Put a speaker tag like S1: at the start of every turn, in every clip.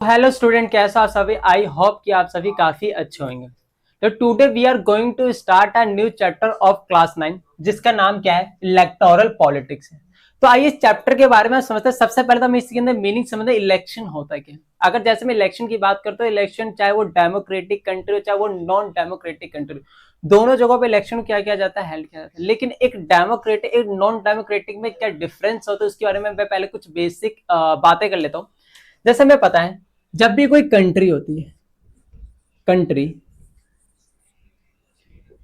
S1: Hello student, कैसा आप सभी। आई होप कि आप सभी काफी अच्छे होंगे। तो today we are going to start a new chapter of class 9, जिसका नाम क्या है, इलेक्टोरल पॉलिटिक्स है। तो आइए इस चैप्टर के बारे में समझते हैं। सबसे पहले तो हम इसके अंदर मीनिंग समझते हैं, इलेक्शन होता है क्या। अगर जैसे मैं इलेक्शन की बात करता हूँ, इलेक्शन चाहे वो डेमोक्रेटिक कंट्री हो चाहे वो नॉन डेमोक्रेटिक कंट्री हो, दोनों जगहों पे इलेक्शन क्या किया जाता है, हेल्ड किया जाता है। लेकिन एक डेमोक्रेटिक एक नॉन डेमोक्रेटिक में क्या डिफरेंस होता है, उसके बारे में मैं पहले कुछ बेसिक बातें कर लेता हूँ। जैसे हमें पता है, जब भी कोई कंट्री होती है, कंट्री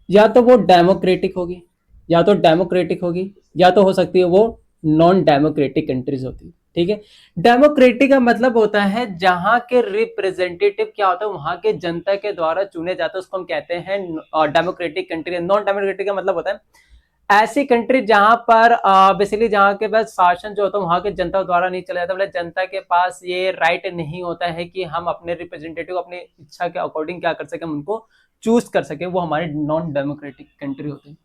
S1: या तो वो डेमोक्रेटिक होगी, या तो डेमोक्रेटिक होगी, या तो हो सकती है वो नॉन डेमोक्रेटिक कंट्रीज होती है। ठीक है। डेमोक्रेटिक का मतलब होता है जहां के रिप्रेजेंटेटिव क्या होता है, वहां के जनता के द्वारा चुने जाते हैं, उसको हम कहते हैं डेमोक्रेटिक कंट्री। नॉन डेमोक्रेटिक का मतलब होता है ऐसी कंट्री जहां पर बेसिकली जहां के पास शासन जो होता है वहां के जनता द्वारा नहीं चला जाता, मतलब जनता के पास ये राइट नहीं होता है कि हम अपने रिप्रेजेंटेटिव अपनी इच्छा के अकॉर्डिंग क्या कर सके, हम उनको चूज कर सके। वो हमारे नॉन डेमोक्रेटिक कंट्री होते हैं।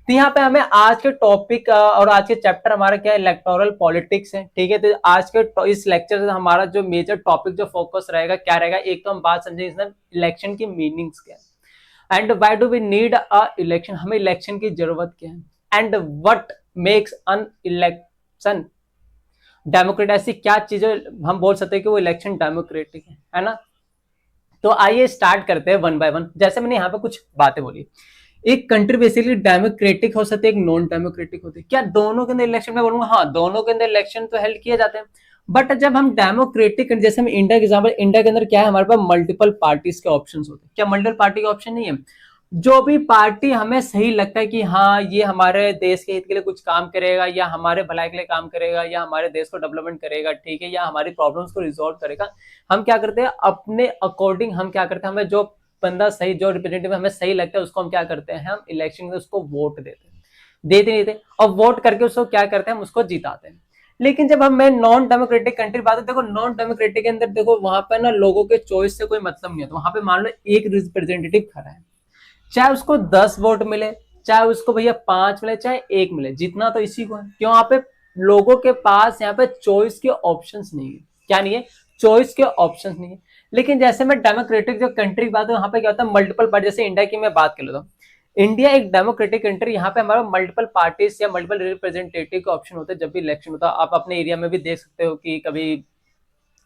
S1: तो यहाँ पे हमें आज के टॉपिक और आज के चैप्टर हमारा क्या है, इलेक्टोरल पॉलिटिक्स है। ठीक है। तो आज के इस लेक्चर से हमारा जो मेजर टॉपिक जो फोकस रहेगा क्या रहेगा, एक तो हम बात समझेंगे इसमें इलेक्शन की मीनिंग्स क्या है, and why do we need a election, हमें इलेक्शन की जरूरत क्या है, and what makes an election democrat. ऐसी क्या चीजें हम बोल सकते हैं कि वो इलेक्शन डेमोक्रेटिक है ना। तो आइए स्टार्ट करते हैं वन बाय वन। जैसे मैंने यहाँ पे कुछ बातें बोली, एक कंट्री बेसिकली डेमोक्रेटिक हो सकती है, एक नॉन डेमोक्रेटिक होती है। क्या दोनों के अंदर इलेक्शन में बोलूंगा, हाँ दोनों के अंदर इलेक्शन तो हेल्ड किए जाते हैं। बट जब हम डेमोक्रेटिक, जैसे हम इंडिया के एग्जाम्पल, इंडिया के अंदर क्या है, हमारे पास मल्टीपल पार्टीज के ऑप्शन होते हैं। क्या मल्टीपल पार्टी के ऑप्शन नहीं है। जो भी पार्टी हमें सही लगता है कि हाँ ये हमारे देश के हित के लिए कुछ काम करेगा, या हमारे भलाई के लिए काम करेगा, या हमारे देश को डेवलपमेंट करेगा, ठीक है, या हमारी प्रॉब्लम्स को रिजॉल्व करेगा, हम क्या करते हैं अपने अकॉर्डिंग, हम क्या करते हैं, हमें जो बंदा सही, जो रिप्रेजेंटेटिव हमें सही लगता है उसको हम क्या करते हैं, हम इलेक्शन में उसको वोट देते हैं, देते नहीं थे, और वोट करके उसको क्या करते हैं, हम उसको जिताते हैं। लेकिन जब हम मैं नॉन डेमोक्रेटिक कंट्री बात है, देखो नॉन डेमोक्रेटिक के अंदर देखो वहां पर ना लोगों के चॉइस से कोई मतलब नहीं है। तो वहां पे मान लो एक रिप्रेजेंटेटिव खड़ा है, चाहे उसको 10 वोट मिले, चाहे उसको भैया 5 मिले, चाहे 1 मिले, जितना तो इसी को है। क्यों, यहाँ पे लोगों के पास यहाँ पे चॉइस के ऑप्शंस नहीं है। क्या नहीं है, चॉइस के ऑप्शंस नहीं है। लेकिन जैसे मैं डेमोक्रेटिक जो कंट्री की बात है, वहां पे क्या होता है, मल्टीपल पार्टी। जैसे इंडिया की मैं बात कर लेता हूँ, इंडिया एक डेमोक्रेटिक कंट्री, यहाँ पे हमारा मल्टीपल पार्टीज या मल्टीपल रिप्रेजेंटेटिव के ऑप्शन होते हैं जब भी इलेक्शन होता है। आप अपने एरिया में भी देख सकते हो कि कभी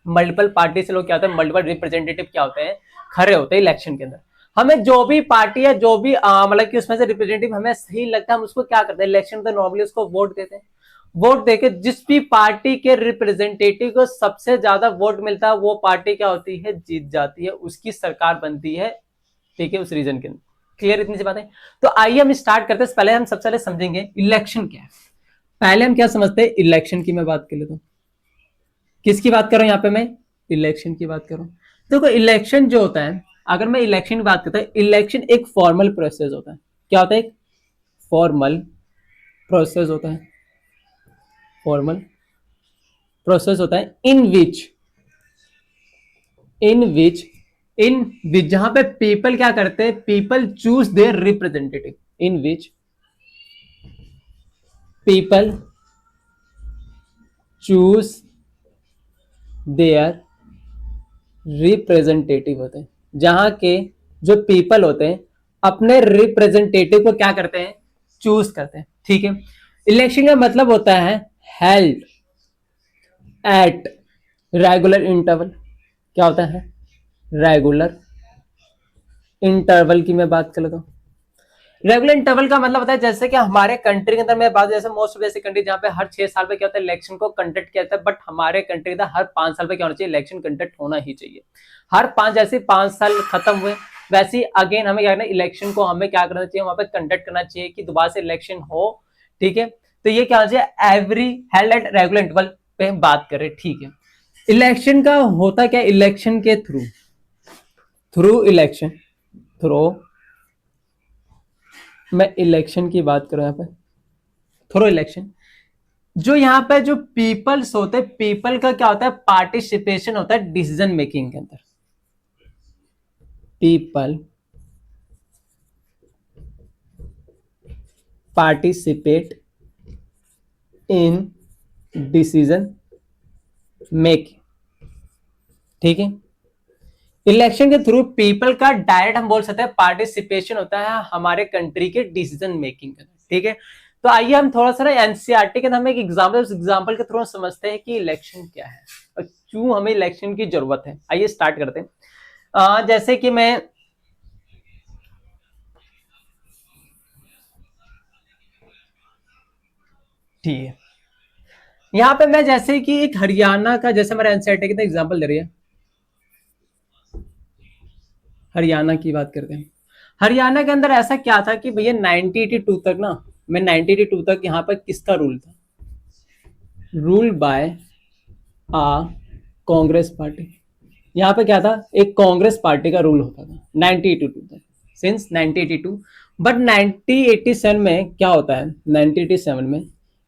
S1: मल्टीपल पार्टी से लोग क्या होते हैं, मल्टीपल रिप्रेजेंटेटिव क्या होते हैं, खड़े होते हैं इलेक्शन के अंदर। हमें जो भी पार्टी है, जो भी मतलब कि उसमें से रिप्रेजेंटेटिव हमें सही लगता है, हम उसको क्या करते हैं, इलेक्शन तो नॉर्मली उसको वोट देते हैं। वोट देके जिस भी पार्टी के रिप्रेजेंटेटिव को सबसे ज्यादा वोट मिलता है, वो पार्टी क्या होती है, जीत जाती है, उसकी सरकार बनती है। ठीक है, उस रीजन के अंदर। क्लियर इतनी सी बातें। तो आइए हम स्टार्ट करते हैं। पहले हम सबसे पहले समझेंगे इलेक्शन क्या है। पहले हम क्या समझते हैं, इलेक्शन की मैं बात कर लेता हूँ। किसकी बात कर रहा हूं यहाँ पे मैं, इलेक्शन की बात कर रहा हूं। देखो इलेक्शन जो होता है, अगर मैं इलेक्शन की बात करता हूँ, इलेक्शन एक फॉर्मल प्रोसेस होता है। क्या होता है, एक फॉर्मल प्रोसेस होता है, फॉर्मल प्रोसेस होता है इन विच इन विच जहां पे पीपल क्या करते हैं, people choose their representative, in which people choose their representative होते हैं। जहां के जो पीपल होते हैं अपने रिप्रेजेंटेटिव को क्या करते हैं, चूज करते हैं। ठीक है। इलेक्शन का मतलब होता है हेल्ड एट रेगुलर इंटरवल। क्या होता है, रेगुलर इंटरवल की मैं बात कर लेता हूँ। रेगुलर इंटरवल का मतलब होता है, जैसे कि हमारे कंट्री के अंदर मैं बात, जैसे मोस्ट ऑफ ऐसी कंट्री जहाँ पे हर 6 साल पे क्या होता है, इलेक्शन को कंडक्ट किया जाता है। बट हमारे कंट्री का हर 5 साल पे क्या होना चाहिए, इलेक्शन कंडक्ट होना ही चाहिए। हर पांच, जैसे 5 साल खत्म हुए वैसे ही अगेन हमें क्या करना है, इलेक्शन को हमें क्या करना चाहिए, वहां पे कंडक्ट करना चाहिए कि दोबारा से इलेक्शन हो। ठीक है। तो ये क्या होना चाहिए, every held at regular interval पे हम बात करें। ठीक है। इलेक्शन का होता क्या, इलेक्शन के थ्रू, इलेक्शन थ्रू, मैं इलेक्शन की बात करूं यहाँ पे, थ्रू इलेक्शन, जो यहाँ पे जो पीपल्स होते हैं, पीपल का क्या होता है, पार्टिसिपेशन होता है डिसीजन मेकिंग के अंदर। People participate in decision making. ठीक है। इलेक्शन के थ्रू पीपल का डायरेक्ट हम बोल सकते हैं पार्टिसिपेशन होता है हमारे कंट्री के डिसीजन मेकिंग का, ठीक है। तो आइए हम थोड़ा सा ना एनसीईआरटी के हम एक एग्जाम्पल, उस एग्जाम्पल के थ्रू समझते हैं कि इलेक्शन क्या है और क्यों हमें इलेक्शन की जरूरत है। आइए स्टार्ट करते हैं। जैसे कि मैं ठीक है, यहाँ पे मैं जैसे कि एक हरियाणा का, जैसे हमारा एनसीईआरटी का एग्जाम्पल दे रही है, हरियाणा की बात करते हैं। हरियाणा के अंदर ऐसा क्या था कि भैया 1982 तक ना, मैं 1982 तक यहाँ पर किसका रूल था, rule by a Congress party. यहाँ पे क्या था, एक कांग्रेस पार्टी का रूल होता था 1982 तक, सिंस 1982। बट 1987 में क्या होता है, 1987 में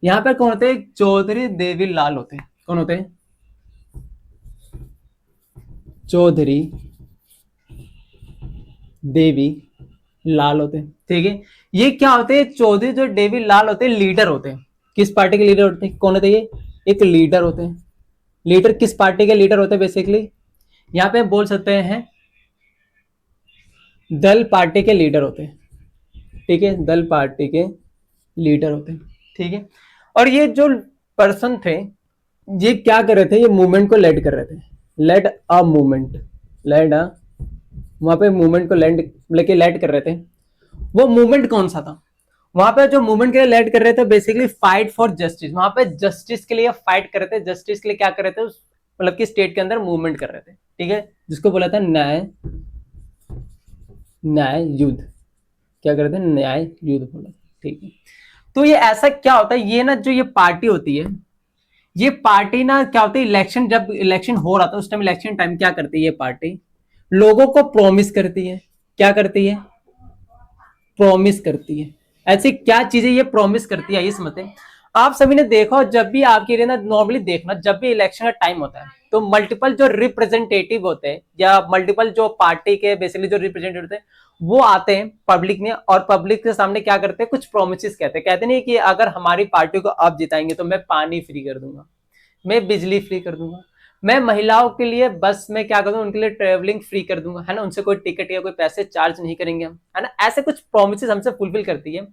S1: यहाँ पे कौन होते हैं, चौधरी देवी लाल होते हैं। कौन होते हैं, चौधरी देवी लाल होते हैं, ठीक है। ये क्या होते हैं, चौधरी जो देवी लाल होते हैं लीडर होते हैं। किस पार्टी के लीडर होते हैं, कौन होते हैं ये, एक लीडर होते हैं। लीडर किस पार्टी के लीडर होते हैं, बेसिकली यहाँ पे बोल सकते हैं दल पार्टी के लीडर होते हैं, ठीक है, दल पार्टी के लीडर होते हैं, ठीक है। और ये जो पर्सन थे, ये क्या कर रहे थे, ये मूवमेंट को लेड कर रहे थे, लेड अ मूवमेंट, लेड अ, वहां पे मूवमेंट को लेड लेके लेड कर रहे थे। वो मूवमेंट कौन सा था, वहां पे जो मूवमेंट के लिए लेड कर रहे थे, बेसिकली फाइट फॉर जस्टिस। वहां पे जस्टिस के लिए फाइट कर रहे थे, जस्टिस के लिए क्या कर रहे थे, मतलब कि स्टेट के अंदर मूवमेंट कर रहे थे, ठीक है, जिसको बोला था न्याय, न्याय युद्ध। क्या करते हैं, न्याय युद्ध बोला, ठीक है। तो ये ऐसा क्या होता है, ये ना जो ये पार्टी होती है, ये पार्टी ना क्या होती है, इलेक्शन जब इलेक्शन हो रहा था उस टाइम, इलेक्शन टाइम क्या करती है ये पार्टी, लोगों को प्रॉमिस करती है। क्या करती है, प्रॉमिस करती है। ऐसी क्या चीजें ये प्रॉमिस करती है, ये समझते हैं। आप सभी ने देखा, जब भी आपके लिए ना नॉर्मली देखना, जब भी इलेक्शन का टाइम होता है तो मल्टीपल जो रिप्रेजेंटेटिव होते हैं या मल्टीपल जो पार्टी के बेसिकली जो रिप्रेजेंटेटिव होते हैं, वो आते हैं पब्लिक में, और पब्लिक के सामने क्या करते हैं, कुछ प्रोमिस कहते हैं। कहते नहीं कि अगर हमारी पार्टी को आप जिताएंगे तो मैं पानी फ्री कर दूंगा, मैं बिजली फ्री कर दूंगा, मैं महिलाओं के लिए बस में क्या करूंगा, उनके लिए ट्रेवलिंग फ्री कर दूंगा, है ना, उनसे कोई टिकट या कोई पैसे चार्ज नहीं करेंगे हम, है ना। ऐसे कुछ प्रोमिस हमसे फुलफिल करती है,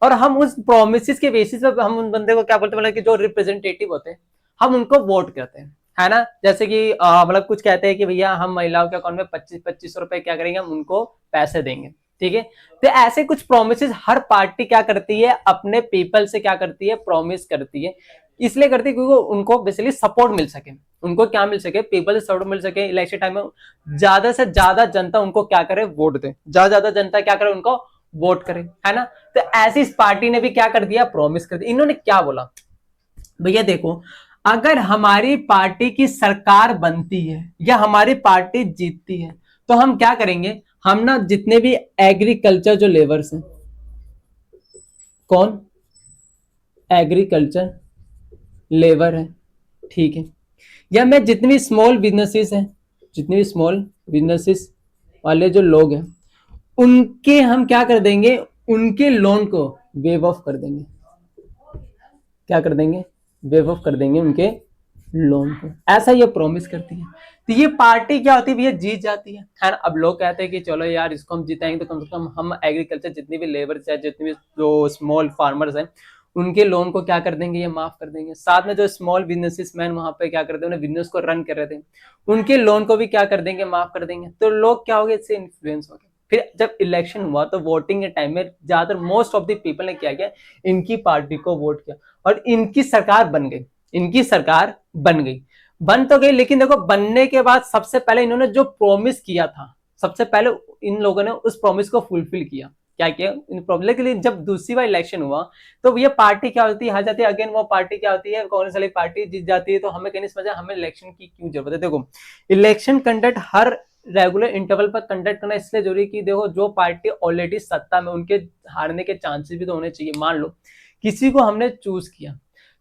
S1: और हम उस प्रोमिस के बेसिस पे हम उन बंदे को क्या बोलते हैं, मतलब कि जो रिप्रेजेंटेटिव होते हैं, हम उनको वोट करते हैं, है ना। जैसे कि मतलब कुछ कहते हैं कि भैया हम महिलाओं के अकाउंट में 25-25 रुपए क्या करेंगे, हम उनको पैसे देंगे, ठीक है। तो ऐसे कुछ प्रोमिस हर पार्टी क्या करती है, अपने पीपल से क्या करती है, प्रोमिस करती है। इसलिए करती है क्योंकि उनको बेसिकली सपोर्ट मिल सके, उनको क्या मिल सके, पीपल से सपोर्ट मिल सके। इलेक्शन टाइम में ज्यादा से ज्यादा जनता उनको क्या करे, वोट दे, ज्यादा जनता क्या करे, उनको वोट करे, है ना। तो ऐसी इस पार्टी ने भी क्या कर दिया, प्रॉमिस कर दिया। इन्होंने क्या बोला, भैया देखो, अगर हमारी पार्टी की सरकार बनती है या हमारी पार्टी जीतती है तो हम क्या करेंगे, हम ना जितने भी एग्रीकल्चर जो लेबर्स हैं, कौन, एग्रीकल्चर लेबर है, ठीक है, या मैं जितनी भी स्मॉल बिजनेसेस हैं, जितनी भी स्मॉल बिजनेसेस वाले जो लोग हैं, उनके हम क्या कर देंगे, उनके लोन को वेव ऑफ कर देंगे। क्या कर देंगे, वेव ऑफ कर देंगे उनके लोन को। ऐसा ये प्रॉमिस करती है। तो ये पार्टी क्या होती है भैया, जीत जाती है ना। अब लोग कहते हैं कि चलो यार इसको हम जिताएंगे तो कम से कम हम एग्रीकल्चर जितनी भी लेबर है, जितनी भी जो स्मॉल फार्मर्स हैं, उनके लोन को क्या कर देंगे, ये माफ कर देंगे। साथ में जो स्मॉल बिजनेसेस मैन वहां पे क्या करते हैं, बिजनेस को रन कर रहे थे, उनके लोन को भी क्या कर देंगे, माफ कर देंगे। तो लोग क्या हो गए, इससे इन्फ्लुएंस हो गए। फिर जब इलेक्शन हुआ तो वोटिंग के टाइम में ज्यादातर मोस्ट ऑफ द पीपल ने क्या किया, इनकी पार्टी को वोट किया और इनकी सरकार बन गई, इनकी सरकार बन गई। बन तो गई, लेकिन देखो बनने के बाद सबसे पहले इन्होंने जो प्रॉमिस किया था, सबसे पहले इन लोगों ने उस प्रॉमिस को फुलफिल किया। क्या किया, इन प्रॉब्लम के लिए जब दूसरी बार इलेक्शन हुआ तो ये पार्टी क्या होती है, हार जाती है, अगेन वो पार्टी क्या होती है, कांग्रेस वाली पार्टी जीत जाती है। तो हमें कहने समझा हमें इलेक्शन की क्यों जरूरत है। देखो इलेक्शन कंडक्ट हर रेगुलर इंटरवल पर कंडक्ट करना इसलिए जरूरी कि देखो जो पार्टी ऑलरेडी सत्ता में, उनके हारने के चांसेस भी तो होने चाहिए। मान लो किसी को हमने चूज किया,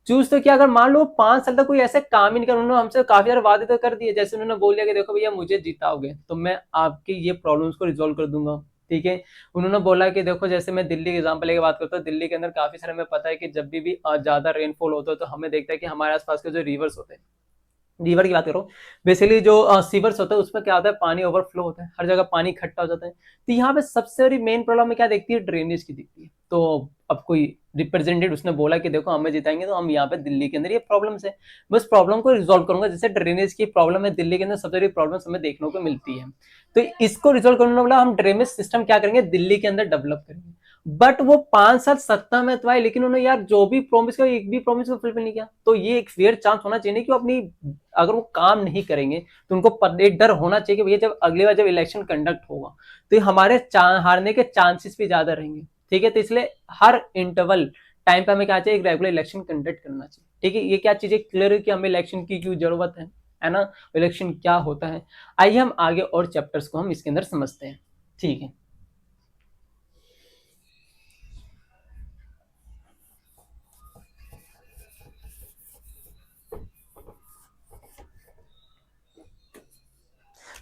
S1: चूज तो क्या, अगर मान लो 5 साल तक कोई ऐसे काम ही नहीं कर, उन्होंने हमसे काफी सारे वादे तो कर दिए, जैसे उन्होंने बोल दिया कि देखो भैया मुझे जिताओगे तो मैं आपकी ये प्रॉब्लम्स को रिजोल्व कर दूंगा, ठीक है। उन्होंने बोला कि देखो जैसे मैं दिल्ली के एग्जाम्पल लेके बात करता हूँ, दिल्ली के अंदर काफी सारे हमें पता है कि जब भी ज्यादा रेनफॉल होता है तो हमें देखता है कि हमारे आसपास के जो रिवर्स होते हैं रिवर की बात करो, बेसिकली जो सीवर्स होता है उसमें क्या होता है, पानी ओवरफ्लो होता है, हर जगह पानी इकट्ठा हो जाता है। तो यहाँ पे सबसे बड़ी मेन प्रॉब्लम में क्या दिखती है, ड्रेनेज की दिखती है। तो अब कोई रिप्रेजेंटेटिव उसने बोला कि देखो हमें जिताएंगे तो हम यहाँ पे दिल्ली के अंदर ये प्रॉब्लम है, बस प्रॉब्लम को रिजोल्व करूंगा। जैसे ड्रेनेज की प्रॉब्लम है दिल्ली के अंदर, सबसे बड़ी प्रॉब्लम हमें देखने को मिलती है। तो इसको रिजोल्व करने वाला हम ड्रेनेज सिस्टम क्या करेंगे, दिल्ली के अंदर डेवलप करेंगे। बट वो 5 साल सत्ता में तो आए, लेकिन उन्होंने यार जो भी प्रॉमिस किया एक भी प्रॉमिस को फुलफिल नहीं किया। तो ये एक फेयर चांस होना चाहिए कि वो अपनी, अगर वो काम नहीं करेंगे तो उनको एक डर होना चाहिए कि भैया जब अगली बार जब इलेक्शन कंडक्ट होगा तो हमारे हारने के चांसेस भी ज्यादा रहेंगे। ठीक है, तो इसलिए हर इंटरवल टाइम पे हमें क्या चाहिए, एक रेगुलर इलेक्शन कंडक्ट करना चाहिए। ठीक है, ये क्या चीजें क्लियर है कि हमें इलेक्शन की क्यों जरूरत है ना, इलेक्शन क्या होता है। आइए हम आगे और चैप्टर्स को हम इसके अंदर समझते हैं। ठीक है,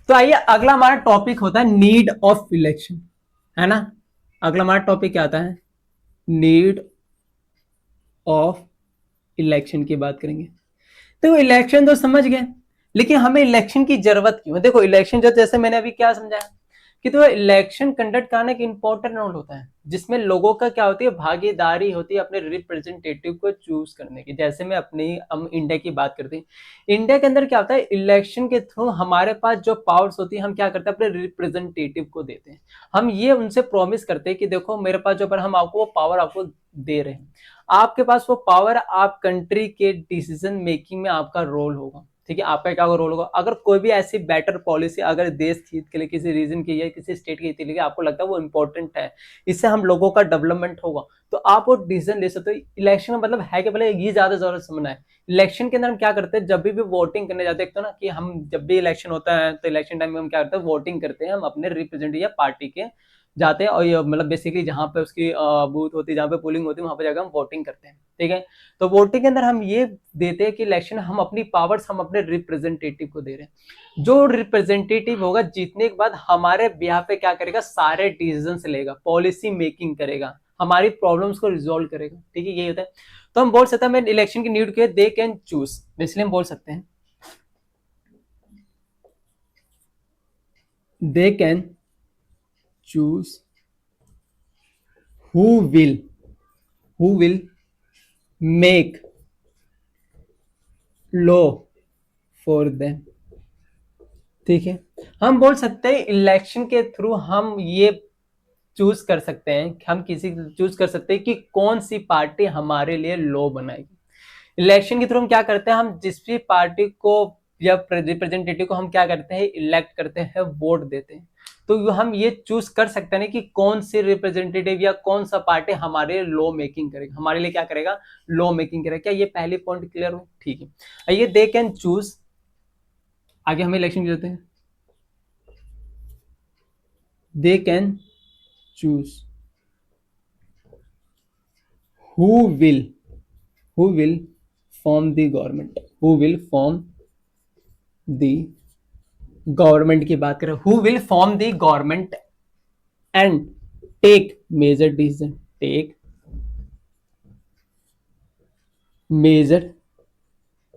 S1: तो आइए अगला हमारा टॉपिक होता है नीड ऑफ इलेक्शन, है ना। अगला हमारा टॉपिक क्या आता है, नीड ऑफ इलेक्शन की बात करेंगे। तो इलेक्शन तो समझ गए, लेकिन हमें इलेक्शन की जरूरत क्यों है। देखो इलेक्शन जो, जैसे मैंने अभी क्या समझाया कि तो इलेक्शन कंडक्ट करने का इंपॉर्टेंट रोल होता है, जिसमें लोगों का क्या होती है, भागीदारी होती है अपने रिप्रेजेंटेटिव को चूज करने की। जैसे मैं अपनी, हम इंडिया की बात करते हैं, इंडिया के अंदर क्या होता है, इलेक्शन के थ्रू हमारे पास जो पावर्स होती है हम क्या करते हैं, अपने रिप्रेजेंटेटिव को देते हैं। हम ये उनसे प्रॉमिस करते हैं कि देखो मेरे पास जो, पर हम आपको वो पावर आपको दे रहे हैं, आपके पास वो पावर, आप कंट्री के डिसीजन मेकिंग में आपका रोल होगा। ठीक है, आपका क्या रोल होगा, अगर कोई भी ऐसी बेटर पॉलिसी अगर देश हित के लिए, किसी रीजन की या किसी स्टेट के हित के लिए आपको लगता है वो इंपॉर्टेंट है, इससे हम लोगों का डेवलपमेंट होगा, तो आप वो डिसीजन ले सकते हो। इलेक्शन का मतलब है कि भले ये ज्यादा जरूरत समझना है। इलेक्शन के अंदर हम क्या करते हैं, जब भी वोटिंग करने जाते हैं, तो ना कि हम जब भी इलेक्शन होता है तो इलेक्शन टाइम में हम क्या करते हैं, वोटिंग करते हैं, हम अपने रिप्रेजेंटेटिव या पार्टी के जाते हैं, और ये मतलब बेसिकली जहाँ पे उसकी बूथ होती है, जहाँ पे पोलिंग होती है, वहां पे जाकर हम वोटिंग करते हैं। ठीक है, तो वोटिंग के अंदर हम ये देते हैं कि इलेक्शन हम अपनी पावर्स हम अपने रिप्रेजेंटेटिव को दे रहे हैं। जो रिप्रेजेंटेटिव होगा जीतने के बाद हमारे बिहाफ पे क्या करेगा, सारे डिसीजन लेगा, पॉलिसी मेकिंग करेगा, हमारी प्रॉब्लम्स को रिजोल्व करेगा। ठीक है, यही होता है। तो हम बोल सकते हैं इलेक्शन की नीड के दे कैन चूज, इसलिए हम बोल सकते हैं they can choose who will who will make law for them. ठीक है, हम बोल सकते हैं इलेक्शन के थ्रू हम ये चूज कर सकते हैं, हम किसी चूज कर सकते हैं कि कौन सी पार्टी हमारे लिए लॉ बनाएगी। इलेक्शन के थ्रू हम क्या करते हैं, हम जिस भी पार्टी को या रिप्रेजेंटेटिव को हम क्या करते हैं, इलेक्ट करते हैं, वोट देते हैं। तो हम ये चूज कर सकते हैं कि कौन सी रिप्रेजेंटेटिव या कौन सा पार्टी हमारे लॉ मेकिंग करेगा, हमारे लिए क्या करेगा, लॉ मेकिंग करेगा। क्या ये पहली पॉइंट क्लियर हो। ठीक है, ये दे कैन चूज, आगे हमें इलेक्शन की जरूरत है, दे can choose who will who will form the government, who will form the government की बात करें, who will form the government and take major decision, take major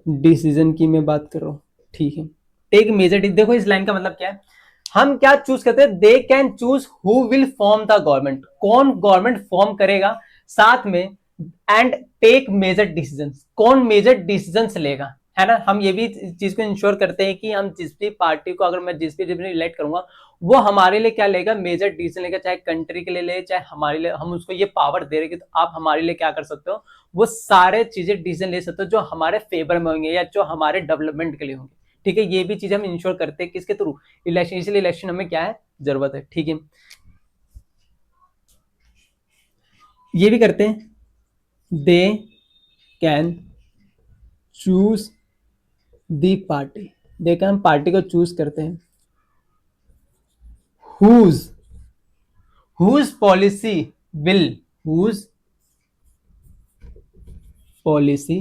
S1: decision की मैं बात कर रहा हूं। ठीक है, टेक मेजर, देखो इस लाइन का मतलब क्या है, हम क्या चूज करते हैं, they can choose who will form the government, कौन गवर्नमेंट फॉर्म करेगा, साथ में एंड टेक मेजर डिसीजन, कौन मेजर डिसीजन लेगा, है ना। हम ये भी चीज को इंश्योर करते हैं कि हम जिस भी पार्टी को, अगर मैं जिस भी इलेक्ट करूंगा, वो हमारे लिए क्या लेगा, मेजर डिसीजन लेगा, चाहे कंट्री के लिए ले, चाहे हमारे लिए, हम उसको ये पावर दे रहे कि तो आप हमारे लिए क्या कर सकते हो, वो सारे चीजें डिसीजन ले सकते हो जो हमारे फेवर में होंगे या जो हमारे डेवलपमेंट के लिए होंगे। ठीक है, ये भी चीज हम इंश्योर करते हैं किसके थ्रू, इलेक्शन, इसलिए इलेक्शन हमें क्या है, जरूरत है। ठीक है, ये भी करते हैं, they can choose the party, देखा हम पार्टी को चूज करते हैं, whose whose policy will, whose policy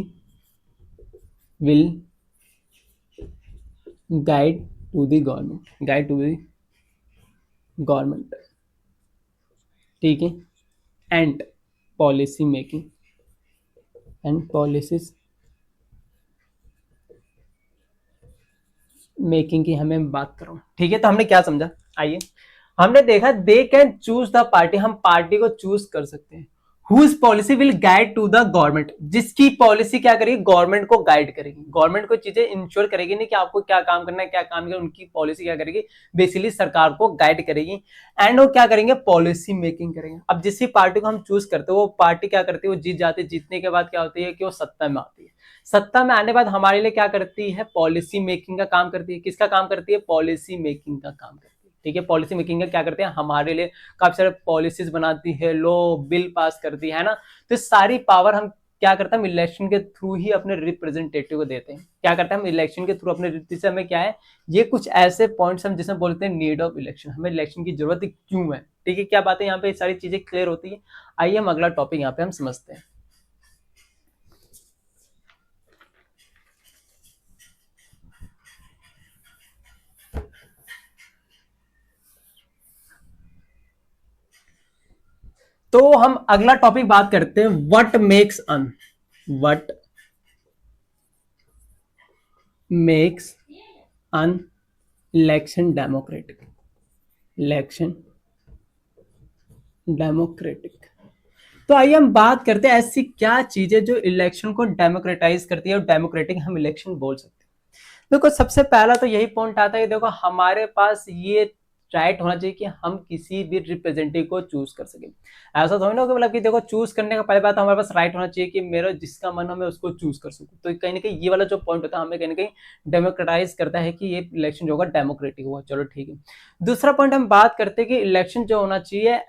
S1: will guide to the government, guide to the government. ठीक है, and policy making and policies making की हमें बात करो, ठीक है। तो हमने क्या समझा, आइए हमने देखा they can choose the party, हम पार्टी को चूज कर सकते हैं। Whose policy will guide to the government, जिसकी पॉलिसी क्या करेगी, गवर्नमेंट को गाइड करेगी, गवर्नमेंट को चीजें इंश्योर करेगी, नहीं कि आपको क्या काम करना है क्या काम करना है, उनकी पॉलिसी क्या करेगी, बेसिकली सरकार को गाइड करेगी। एंड वो क्या करेंगे, पॉलिसी मेकिंग करेंगे। अब जिस पार्टी को हम चूज करते हैं वो पार्टी क्या करती है, वो जीत जाती है, जीतने के बाद क्या होती है कि वो सत्ता में आती है, सत्ता में आने के बाद हमारे लिए क्या करती है, पॉलिसी मेकिंग का काम करती है। किसका काम करती है, पॉलिसी मेकिंग का काम करती है, ठीक है। पॉलिसी मेकिंग का क्या करते हैं, हमारे लिए काफी सारे पॉलिसीज बनाती है, लॉ बिल पास करती है ना। तो सारी पावर हम क्या करते हैं, हम इलेक्शन के थ्रू ही अपने रिप्रेजेंटेटिव को देते हैं। क्या करते हैं हम इलेक्शन के थ्रू अपने, जिससे हमें क्या है, ये कुछ ऐसे पॉइंट्स हम जिसमें बोलते हैं नीड ऑफ इलेक्शन, हमें इलेक्शन की जरूरत क्यों है, ठीक है। क्या बातें यहाँ पे सारी चीजें क्लियर होती है। आइए हम अगला टॉपिक यहाँ पे हम समझते हैं। तो हम अगला टॉपिक बात करते हैं, what makes an election democratic. तो आइए हम बात करते हैं ऐसी क्या चीजें जो इलेक्शन को डेमोक्रेटाइज करती है और डेमोक्रेटिक हम इलेक्शन बोल सकते हैं। देखो सबसे पहला तो यही पॉइंट आता है, देखो हमारे पास ये राइट होना चाहिए कि हम किसी भी रिप्रेजेंटेटिव को चूज कर सके। ऐसा थोड़ी ना मतलब कि देखो चूज करने का पहले बात हमारे पास राइट होना चाहिए कि मेरा जिसका मन हो मैं उसको चूज कर सकूं। तो कहीं ना कहीं ये वाला जो पॉइंट होता है हमें कहीं ना कहीं डेमोक्रेटाइज करता है कि ये इलेक्शन जो होगा डेमोक्रेटिक होगा। चलो ठीक है। दूसरा पॉइंट हम बात करते हैं कि इलेक्शन जो होना चाहिए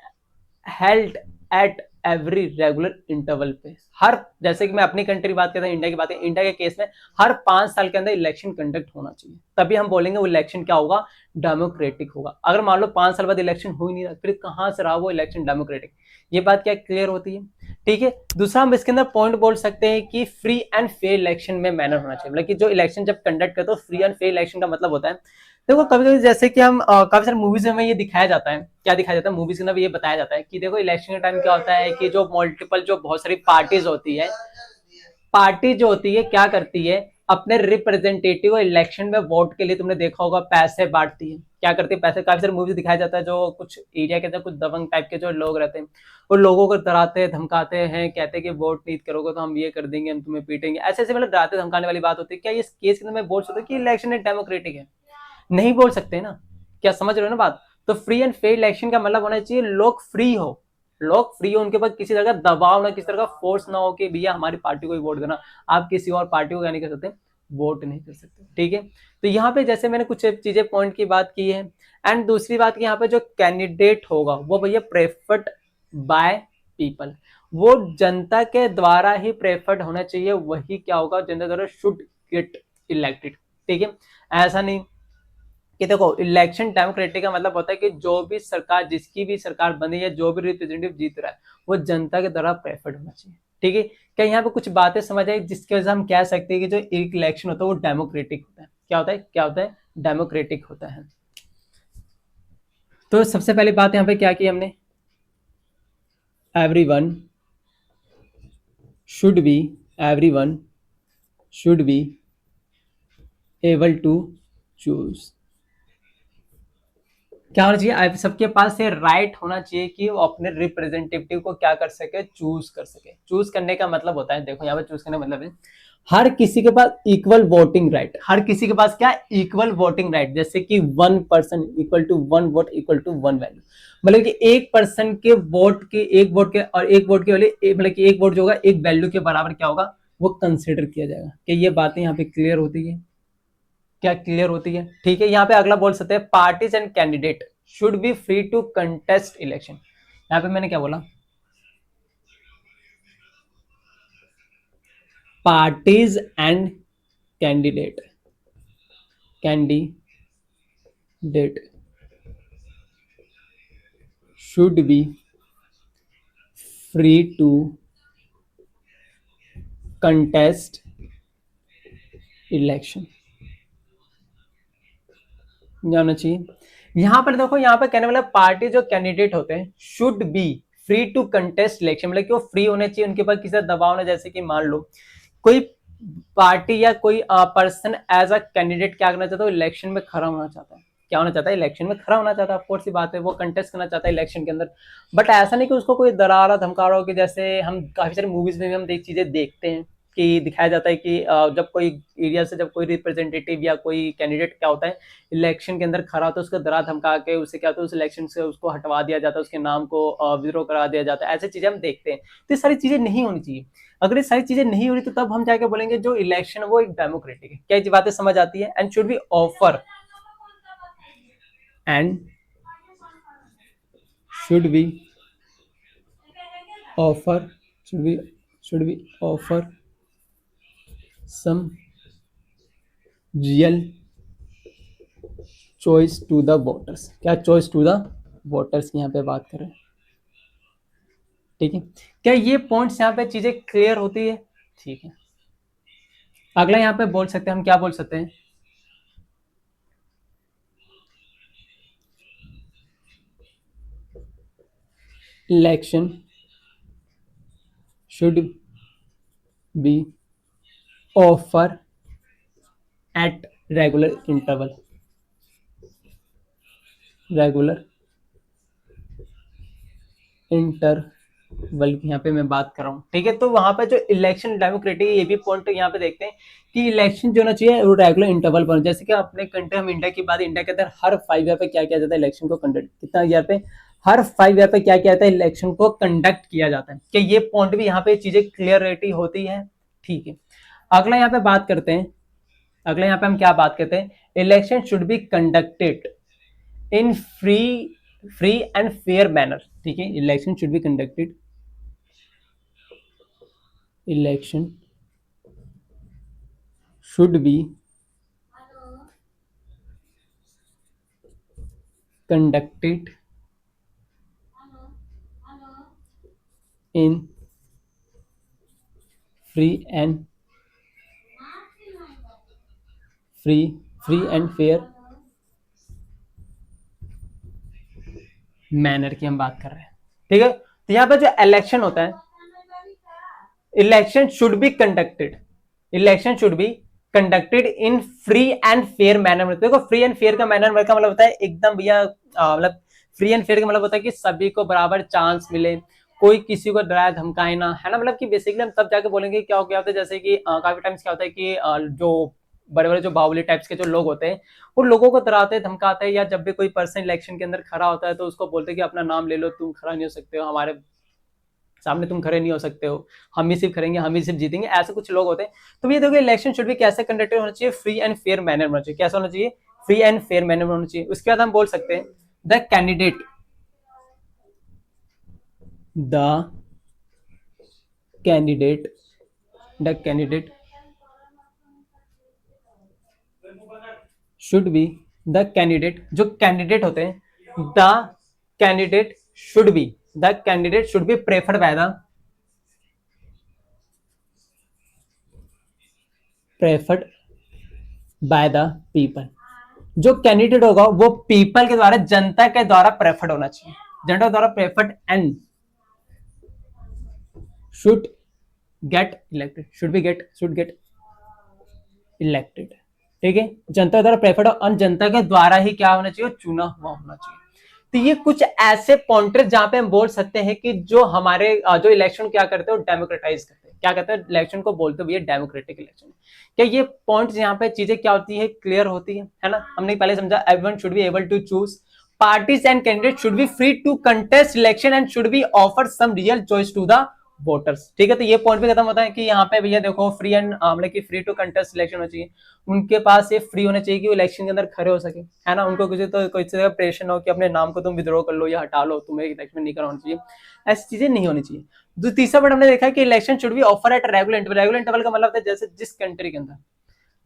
S1: held at every regular interval पे, हर, जैसे कि मैं अपनी कंट्री की बात करता हूँ, इंडिया की बात है, इंडिया के केस में हर 5 साल के अंदर इलेक्शन कंडक्ट होना चाहिए, तभी हम बोलेंगे वो इलेक्शन क्या होगा, डेमोक्रेटिक होगा। अगर मान लो 5 साल बाद इलेक्शन हो ही नहीं रहा, फिर कहां से रहा वो इलेक्शन डेमोक्रेटिक। ये बात क्या क्लियर होती है, ठीक है। दूसरा हम इसके अंदर पॉइंट बोल सकते हैं कि फ्री एंड फेयर इलेक्शन में मैनर होना चाहिए, मतलब कि जो इलेक्शन जब कंडक्ट करते हो फ्री एंड फेयर इलेक्शन का मतलब होता है, देखो कभी कभी जैसे कि हम काफी सारे मूवीज में ये दिखाया जाता है, क्या दिखाया जाता है मूवीज के अंदर ये बताया जाता है कि देखो इलेक्शन के टाइम क्या होता है कि जो मल्टीपल जो बहुत सारी पार्टीज होती है, पार्टी जो होती है क्या करती है, अपने रिप्रेजेंटेटिव इलेक्शन में वोट के लिए तुमने देखा होगा पैसे बांटती है। क्या करती है, पैसे, काफी सारे मूवीज दिखाया जाता है जो कुछ एरिया के अंदर कुछ दबंग टाइप के जो लोग रहते हैं वो लोगों को डराते धमकाते हैं, कहते हैं कि वोट नहीं करोगे तो हम ये कर देंगे, हम तुम्हें पीटेंगे, ऐसे ऐसे मतलब डराते धमकाने वाली बात होती है। क्या इस केस के अंदर मैं बोल सकता हूँ कि इलेक्शन डेमोक्रेटिक है, नहीं बोल सकते ना। क्या समझ रहे हो ना बात। तो फ्री एंड फेयर इलेक्शन का मतलब होना चाहिए लोग फ्री हो, लोग फ्री हो, उनके पास किसी तरह का दबाव ना, किसी तरह का फोर्स ना हो कि भैया हमारी पार्टी को ही वोट देना, आप किसी और पार्टी को क्या नहीं कर सकते, वोट नहीं कर सकते, ठीक है। तो यहाँ पे जैसे मैंने कुछ चीजें पॉइंट की बात की है। एंड दूसरी बात की यहाँ पे जो कैंडिडेट होगा वो भैया प्रेफर्ड बाय पीपल, वो जनता के द्वारा ही प्रेफर्ड होना चाहिए, वही क्या होगा, जनता द्वारा शुड गेट इलेक्टेड, ठीक है। ऐसा नहीं कि देखो इलेक्शन डेमोक्रेटिक का मतलब होता है कि जो भी सरकार, जिसकी भी सरकार बनी है, जो भी रिप्रेजेंटेटिव जीत रहा है वो जनता के द्वारा प्रेफर्ड होना चाहिए, ठीक है। क्या यहाँ पे कुछ बातें समझ आई जिसकी वजह से हम कह सकते हैं कि जो एक इलेक्शन होता है वो डेमोक्रेटिक होता है, क्या होता है, क्या होता है, डेमोक्रेटिक होता है। तो सबसे पहली बात यहाँ पे क्या की हमने, everyone should be everyone should be able to choose, क्या होना चाहिए, आप सबके पास ये राइट होना चाहिए कि वो अपने रिप्रेजेंटेटिव को क्या कर सके, चूज कर सके। चूज करने का मतलब होता है, देखो यहाँ पे चूज करने का मतलब है हर किसी के पास इक्वल वोटिंग राइट, हर किसी के पास क्या, इक्वल वोटिंग राइट, जैसे कि 1 person equal to 1 vote equal to 1 value, मतलब कि एक पर्सन के वोट के, एक वोट के और एक वोट के वाले, मतलब कि एक वोट जो होगा एक वैल्यू के बराबर क्या होगा वो कंसिडर किया जाएगा। कि ये बातें यहाँ पे क्लियर होती है, क्या क्लियर होती है, ठीक है। यहाँ पे अगला बोल सकते हैं parties and candidate should be free to contest election. यहाँ पे मैंने क्या बोला, parties and candidate candidate should be free to contest election, जाना चाहिए। यहां पर देखो, यहाँ पर कहने वाला पार्टी जो कैंडिडेट होते हैं should be free to contest election, मतलब कि वो फ्री होने चाहिए, उनके पास किसी दबाव ना, जैसे कि मान लो कोई पार्टी या कोई पर्सन एज अ कैंडिडेट क्या करना चाहता है, इलेक्शन में खड़ा होना चाहता है। क्या होना चाहता है, इलेक्शन में खड़ा होना चाहता है, ऑफ सी बात है, वो कंटेस्ट करना चाहता है इलेक्शन के अंदर। बट ऐसा नहीं कि उसको कोई डरा रहा धमका रहा हो, कि जैसे हम काफी सारी मूवीज में भी हम चीजें देखते हैं कि दिखाया जाता है कि जब कोई एरिया से जब कोई रिप्रेजेंटेटिव या कोई कैंडिडेट क्या होता है इलेक्शन के अंदर खड़ा होता है, उसको डरा धमका के उसे क्या होता है उस इलेक्शन से उसको हटवा दिया जाता है, उसके नाम को विड्रॉ करा दिया जाता है। ऐसी चीजें हम देखते हैं। तो ये सारी चीजें नहीं होनी चाहिए। अगर ये सारी चीजें नहीं हो रही तो तब हम जाके बोलेंगे जो इलेक्शन वो एक डेमोक्रेटिक है। क्या ये बातें समझ आती है? And should be offer and should we offer should we offer some real choice to the voters? क्या choice to the voters की यहाँ पे बात कर रहे हैं, ठीक है। क्या ये पॉइंट्स यहाँ पे चीजें क्लियर होती है? ठीक है। अगला यहाँ पे बोल सकते हैं हम, क्या बोल सकते हैं, election should be offer at regular interval की यहाँ पे मैं बात कर रहा हूँ, ठीक है। तो वहां पे जो इलेक्शन डेमोक्रेटिक, ये भी पॉइंट यहाँ पे देखते हैं कि इलेक्शन जो होना चाहिए वो रेगुलर इंटरवल पर। जैसे कि अपने कंट्री, हम इंडिया की बात, इंडिया के अंदर हर 5 ईयर पे क्या किया जाता है, इलेक्शन को कंडक्ट, कितना ईयर पे, हर 5 ईयर पे क्या किया जाता है, इलेक्शन को कंडक्ट किया जाता है। क्या ये पॉइंट भी यहाँ पे चीजें क्लियरिटी होती है? ठीक है। अगला यहाँ पे बात करते हैं, अगला यहाँ पे हम क्या बात करते हैं, election should be conducted in free and fair manner, ठीक है। Election should be conducted, election should be conducted in free and fair manner की हम बात कर रहे हैं, ठीक है। तो यहाँ पे जो इलेक्शन होता है, election should be conducted, election should be conducted in free and fair manner. देखो फ्री एंड फेयर का मैनर का मतलब होता है एकदम भैया, मतलब फ्री एंड फेयर का मतलब होता है कि सभी को बराबर चांस मिले, कोई किसी को डराया धमकाए ना, है ना। मतलब कि बेसिकली हम तब जाके बोलेंगे क्या हो गया होता है, जैसे कि काफी टाइम्स क्या होता है कि जो बड़े बड़े जो बाहुबली टाइप्स के जो लोग होते हैं वो लोगों को डराते धमकाते हैं, या जब भी कोई पर्सन इलेक्शन के अंदर खड़ा होता है तो उसको बोलते हैं कि अपना नाम ले लो, तुम खड़ा नहीं हो सकते हो, हमारे सामने तुम खड़े नहीं हो सकते हो, हम ही सिर्फ खड़ेंगे, हम ही सिर्फ जीतेंगे, ऐसे कुछ लोग होते हैं। तो ये देखो इलेक्शन शुड भी कैसे कंडक्टेड होना चाहिए, फ्री एंड फेयर मैनर होना चाहिए। कैसा होना चाहिए? फ्री एंड फेयर मैनर होना चाहिए। उसके बाद हम बोल सकते हैं the candidate should B, the candidate, जो कैंडिडेट होते हैं, the candidate should B, the candidate should be preferred by the people. जो कैंडिडेट होगा वो पीपल के द्वारा, जनता के द्वारा प्रेफर्ड होना चाहिए, जनता द्वारा preferred and should get elected, should get elected, ठीक है। जनता द्वारा प्रेफर्ड और जनता के द्वारा ही क्या होना चाहिए, चुना हुआ होना चाहिए। तो ये कुछ ऐसे पॉइंटर जहां पे हम बोल सकते हैं कि जो हमारे जो इलेक्शन क्या करते हैं वो डेमोक्रेटाइज करते हैं। क्या कहते हैं इलेक्शन को, बोलते हुए डेमोक्रेटिक इलेक्शन। क्या ये पॉइंट्स यहाँ पे चीजें क्या होती है, क्लियर होती है ना। हमने पहले समझा everyone should be able to choose, parties and candidate should be free to contest election and should be offer some real choice to the voters, ठीक है। तो ये पॉइंट भी खत्म होता है कि यहाँ पे भैया देखो फ्री एंड मतलब कि फ्री टू कंटेस्ट इलेक्शन होना चाहिए, उनके पास ये फ्री होना चाहिए कि वो इलेक्शन के अंदर खड़े हो सके, है ना। उनको किसी तो कोई तरह प्रेशर हो कि अपने नाम को तुम विद्रॉ कर लो या हटा लो, तुम्हें इलेक्शन में नहीं करवाना चाहिए, ऐसी चीजें नहीं होनी चाहिए। जो तीसरा पॉइंट हमने देखा कि election should be offer at regular interval. Regular interval का मतलब होता है जैसे जिस कंट्री के अंदर,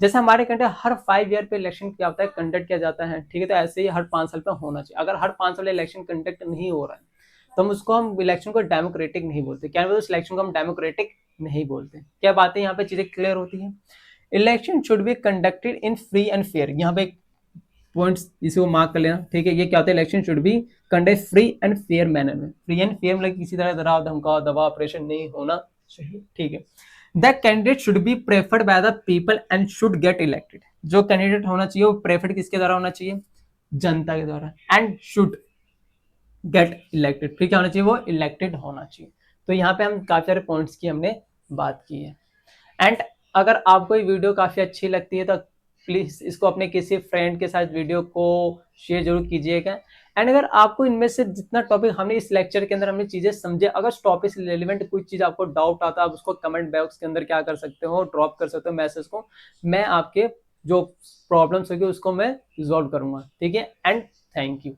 S1: जैसे हमारे कंट्री हर 5 ईयर पे इलेक्शन क्या होता है, कंडक्ट किया जाता है, ठीक है। तो ऐसे ही हर 5 साल पे होना चाहिए। अगर हर 5 साल इलेक्शन कंडक्ट नहीं हो रहा है तो हम इलेक्शन को डेमोक्रेटिक नहीं बोलते। क्या बोलते, उस इलेक्शन को हम डेमोक्रेटिक नहीं बोलते। क्या बातें यहाँ पे चीजें क्लियर होती है। Election should be conducted in free and fair, यहाँ पे पॉइंट्स इसी को मार्क कर लेना, ठीक है। ये क्या होता है, election should be conduct free and fair manner में। फ्री एंड फेयर मतलब किसी तरह डराव धमकाव दबाव ऑपरेशन नहीं होना चाहिए, ठीक है। The candidate should be preferred by the people and should get elected. जो कैंडिडेट होना चाहिए वो प्रेफर्ड किसके द्वारा होना चाहिए, जनता के द्वारा, एंड शुड गेट इलेक्टेड, फिर क्या होना चाहिए, वो इलेक्टेड होना चाहिए। तो यहाँ पे हम काफी सारे पॉइंट्स की हमने बात की है। एंड अगर आपको ये वीडियो काफी अच्छी लगती है तो प्लीज इसको अपने किसी फ्रेंड के साथ वीडियो को शेयर जरूर कीजिएगा। एंड अगर आपको इनमें से जितना टॉपिक हमने इस लेक्चर के अंदर हमने चीजें समझे, अगर टॉपिक से रिलेवेंट कोई चीज आपको डाउट आता है, आप उसको कमेंट बॉक्स के अंदर क्या कर सकते हो, ड्रॉप कर सकते हो मैसेज को, मैं आपके जो प्रॉब्लम्स होगी उसको मैं रिजॉल्व करूंगा, ठीक है। And thank you.